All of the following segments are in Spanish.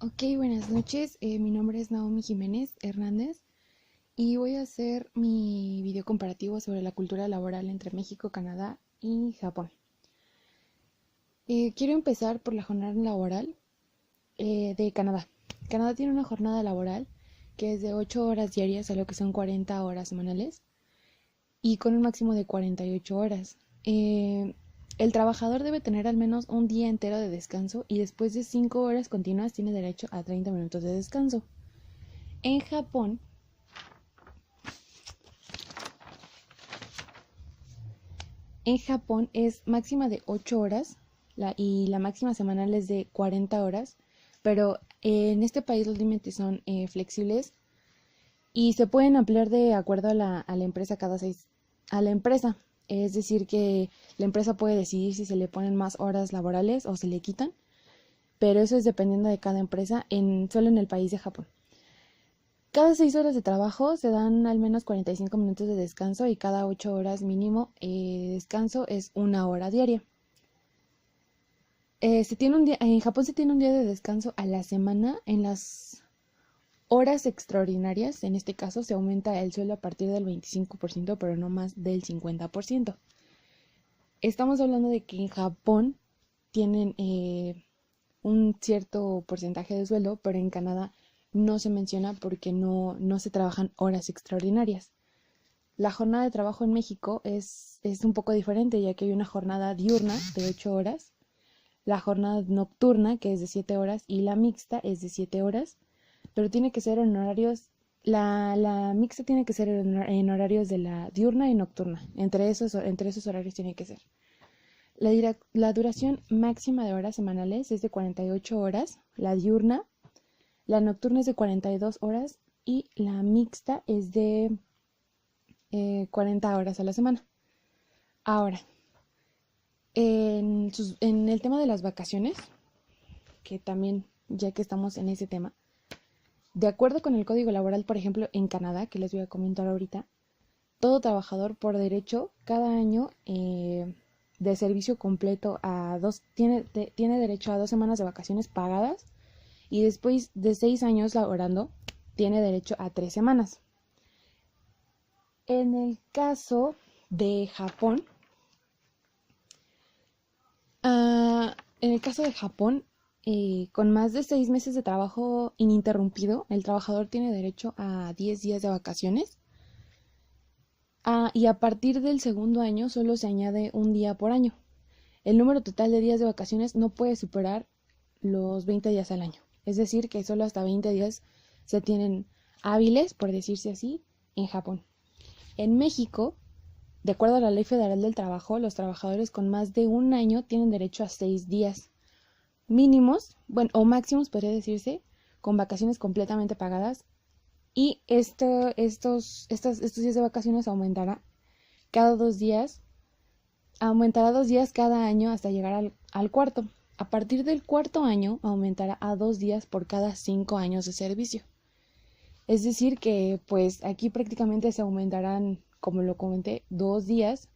Ok, buenas noches. Mi nombre es Naomi Jiménez Hernández y voy a hacer mi video comparativo sobre la cultura laboral entre México, Canadá y Japón. Quiero empezar por la jornada laboral de Canadá. Canadá tiene una jornada laboral que es de 8 horas diarias, a lo que son 40 horas semanales, y con un máximo de 48 horas. El trabajador debe tener al menos un día entero de descanso y después de 5 horas continuas tiene derecho a 30 minutos de descanso. En Japón, es máxima de 8 horas y la máxima semanal es de 40 horas, pero en este país los límites son flexibles y se pueden ampliar de acuerdo a la empresa a la empresa. Es decir, que la empresa puede decidir si se le ponen más horas laborales o se le quitan, pero eso es dependiendo de cada empresa, solo en el país de Japón. Cada 6 horas de trabajo se dan al menos 45 minutos de descanso y cada 8 horas mínimo de descanso es 1 hora diaria. En Japón se tiene un día de descanso a la semana. En las horas extraordinarias, en este caso, se aumenta el sueldo a partir del 25%, pero no más del 50%. Estamos hablando de que en Japón tienen un cierto porcentaje de sueldo, pero en Canadá no se menciona porque no se trabajan horas extraordinarias. La jornada de trabajo en México es un poco diferente, ya que hay una jornada diurna de 8 horas, la jornada nocturna, que es de 7 horas, y la mixta es de 7 horas, pero tiene que ser en horarios, la mixta tiene que ser en horarios de la diurna y nocturna, entre esos horarios tiene que ser. La duración máxima de horas semanales es de 48 horas, la diurna, la nocturna es de 42 horas y la mixta es de 40 horas a la semana. Ahora, en el tema de las vacaciones, que también, ya que estamos en ese tema, de acuerdo con el Código Laboral, por ejemplo, en Canadá, que les voy a comentar ahorita, todo trabajador por derecho cada año de servicio completo tiene derecho a 2 semanas de vacaciones pagadas y después de 6 años laborando tiene derecho a 3 semanas. En el caso de Japón, con más de 6 meses de trabajo ininterrumpido, el trabajador tiene derecho a 10 días de vacaciones. Y a partir del segundo año solo se añade un día por año. El número total de días de vacaciones no puede superar los 20 días al año. Es decir, que solo hasta 20 días se tienen hábiles, por decirse así, en Japón. En México, de acuerdo a la Ley Federal del Trabajo, los trabajadores con más de un año tienen derecho a 6 días mínimos, bueno, o máximos podría decirse, con vacaciones completamente pagadas. Y estos días de vacaciones aumentará 2 días cada año hasta llegar al cuarto. A partir del cuarto año aumentará a 2 días por cada 5 años de servicio. Es decir que pues aquí prácticamente se aumentarán, como lo comenté, 2 días,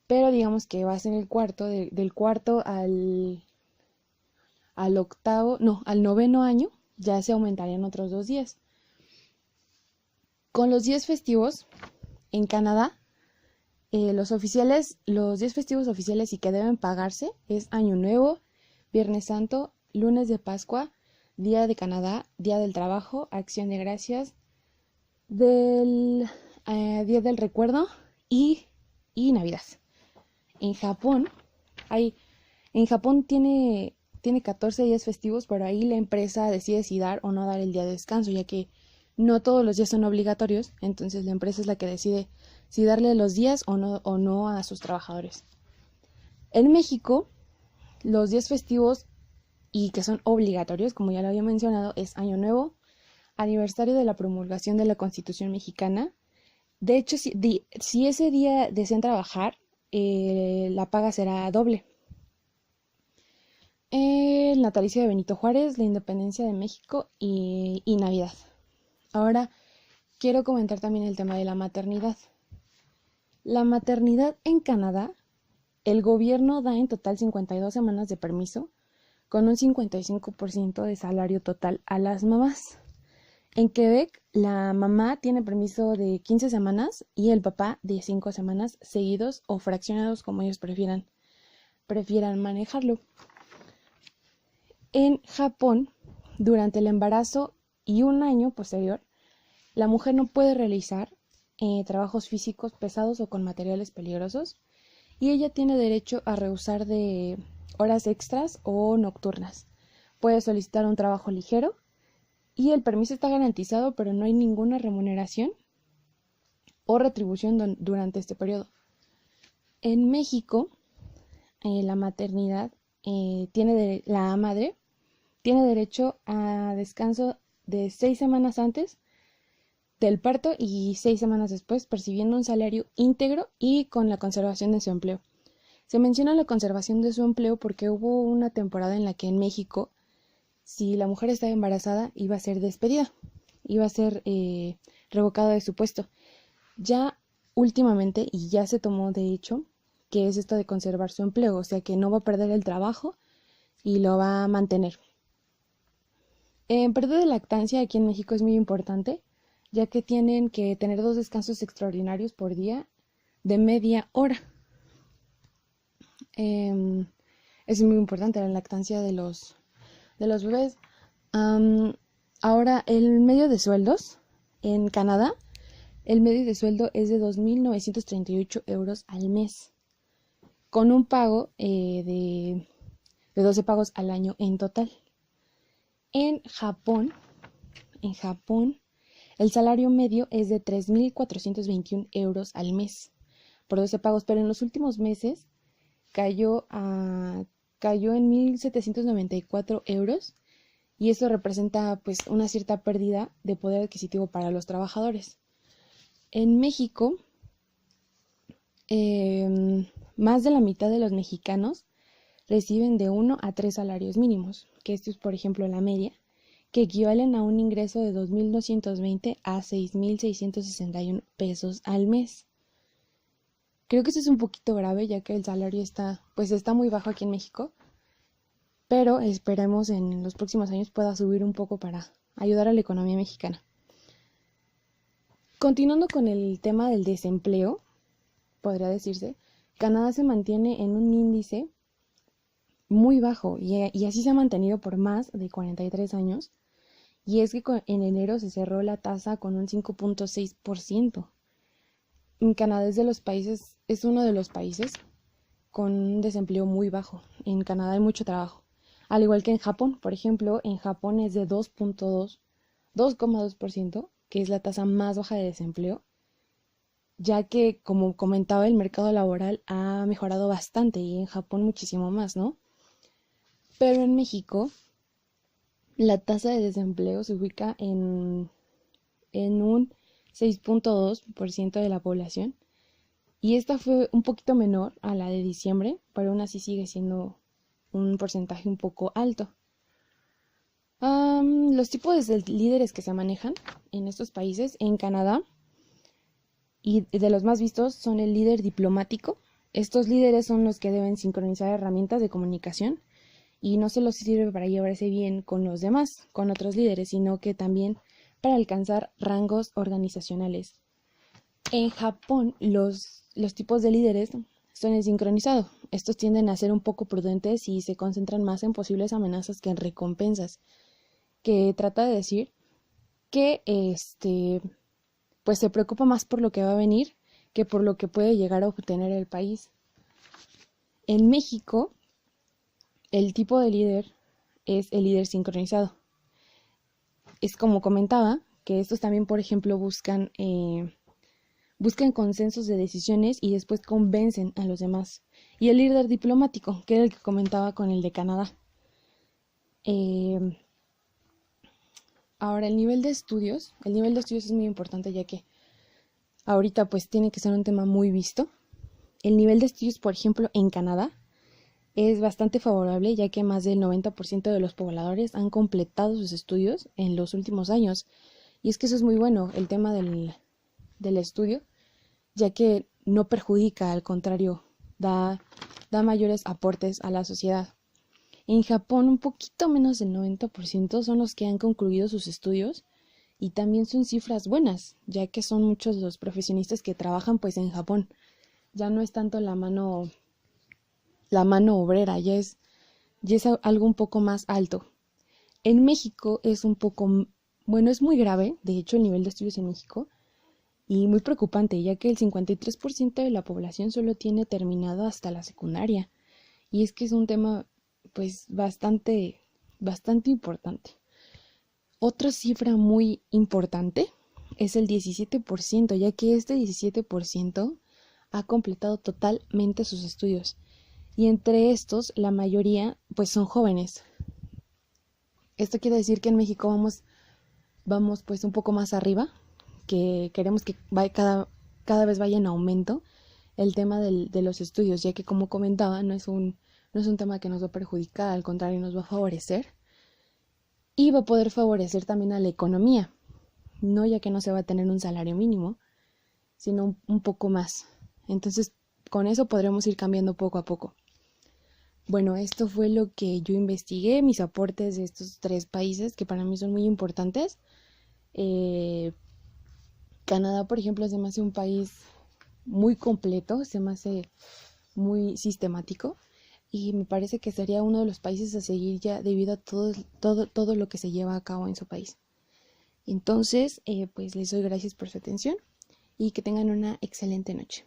pero digamos que va a ser el cuarto, del cuarto al octavo, no, al noveno año, ya se aumentarían otros 2 días. Con los días festivos en Canadá, los días festivos oficiales y que deben pagarse es Año Nuevo, Viernes Santo, Lunes de Pascua, Día de Canadá, Día del Trabajo, Acción de Gracias, Día del Recuerdo y Navidad. En Japón, en Japón tiene 14 días festivos, pero ahí la empresa decide si dar o no dar el día de descanso, ya que no todos los días son obligatorios, entonces la empresa es la que decide si darle los días o no a sus trabajadores. En México, los días festivos y que son obligatorios, como ya lo había mencionado, es Año Nuevo, aniversario de la promulgación de la Constitución mexicana. De hecho, si ese día desean trabajar, la paga será doble. El natalicio de Benito Juárez, la independencia de México y Navidad. Ahora quiero comentar también el tema de la maternidad. La maternidad en Canadá, el gobierno da en total 52 semanas de permiso, con un 55% de salario total a las mamás. En Quebec, la mamá tiene permiso de 15 semanas y el papá de 5 semanas seguidos o fraccionados, como ellos prefieran manejarlo. En Japón, durante el embarazo y un año posterior, la mujer no puede realizar trabajos físicos pesados o con materiales peligrosos y ella tiene derecho a rehusar de horas extras o nocturnas. Puede solicitar un trabajo ligero y el permiso está garantizado, pero no hay ninguna remuneración o retribución durante este periodo. En México, la maternidad la madre tiene derecho a descanso de 6 semanas antes del parto y 6 semanas después, percibiendo un salario íntegro y con la conservación de su empleo. Se menciona la conservación de su empleo porque hubo una temporada en la que en México, si la mujer estaba embarazada, iba a ser despedida, iba a ser revocada de su puesto. Ya últimamente, y ya se tomó de hecho, que es esto de conservar su empleo, o sea que no va a perder el trabajo y lo va a mantener. En periodo de lactancia aquí en México es muy importante, ya que tienen que tener 2 descansos extraordinarios por día de media hora. Es muy importante la lactancia de los bebés. Ahora, el medio de sueldos en Canadá, el medio de sueldo es de 2.938 euros al mes, con un pago de 12 pagos al año en total. En Japón, el salario medio es de 3.421 euros al mes por 12 pagos, pero en los últimos meses cayó en 1.794 euros y eso representa pues una cierta pérdida de poder adquisitivo para los trabajadores. En México, más de la mitad de los mexicanos reciben de 1 a 3 salarios mínimos, que esto es por ejemplo la media, que equivalen a un ingreso de 2.220 a 6.661 pesos al mes. Creo que eso es un poquito grave, ya que el salario está muy bajo aquí en México, pero esperemos en los próximos años pueda subir un poco para ayudar a la economía mexicana. Continuando con el tema del desempleo, podría decirse, Canadá se mantiene en un índice muy bajo y así se ha mantenido por más de 43 años, y es que en enero se cerró la tasa con un 5.6%. En Canadá es uno de los países con un desempleo muy bajo. En Canadá hay mucho trabajo. Al igual que en Japón, por ejemplo, en Japón es de 2.2%, que es la tasa más baja de desempleo, ya que, como comentaba, el mercado laboral ha mejorado bastante y en Japón muchísimo más, ¿no? Pero en México, la tasa de desempleo se ubica en un 6.2% de la población y esta fue un poquito menor a la de diciembre, pero aún así sigue siendo un porcentaje un poco alto. Los tipos de líderes que se manejan en estos países, en Canadá, y de los más vistos son el líder diplomático. Estos líderes son los que deben sincronizar herramientas de comunicación y no solo sirve para llevarse bien con los demás, con otros líderes, sino que también para alcanzar rangos organizacionales. En Japón, los tipos de líderes son el sincronizado. Estos tienden a ser un poco prudentes y se concentran más en posibles amenazas que en recompensas, que trata de decir que pues se preocupa más por lo que va a venir que por lo que puede llegar a obtener el país. En México, el tipo de líder es el líder sincronizado. Es como comentaba, que estos también, por ejemplo, buscan consensos de decisiones y después convencen a los demás. Y el líder diplomático, que era el que comentaba con el de Canadá. Ahora, el nivel de estudios es muy importante, ya que ahorita pues tiene que ser un tema muy visto. El nivel de estudios, por ejemplo, en Canadá es bastante favorable, ya que más del 90% de los pobladores han completado sus estudios en los últimos años. Y es que eso es muy bueno, el tema del estudio, ya que no perjudica, al contrario, da mayores aportes a la sociedad. En Japón, un poquito menos del 90% son los que han concluido sus estudios y también son cifras buenas, ya que son muchos los profesionistas que trabajan pues en Japón. Ya no es tanto la mano obrera, ya es algo un poco más alto. En México es un poco, bueno, es muy grave, de hecho el nivel de estudios en México, y muy preocupante, ya que el 53% de la población solo tiene terminado hasta la secundaria. Y es que es un tema pues bastante importante. Otra cifra muy importante es el 17%, ya que este 17% ha completado totalmente sus estudios. Y entre estos, la mayoría pues son jóvenes. Esto quiere decir que en México vamos pues un poco más arriba, que queremos que cada vez vaya en aumento el tema de los estudios, ya que como comentaba, no es un tema que nos va a perjudicar, al contrario, nos va a favorecer y va a poder favorecer también a la economía, no ya que no se va a tener un salario mínimo, sino un poco más. Entonces, con eso podremos ir cambiando poco a poco. Bueno, esto fue lo que yo investigué, mis aportes de estos 3 países que para mí son muy importantes. Canadá, por ejemplo, se me hace un país muy completo, se me hace muy sistemático y me parece que sería uno de los países a seguir ya debido a todo lo que se lleva a cabo en su país. Entonces, pues les doy gracias por su atención y que tengan una excelente noche.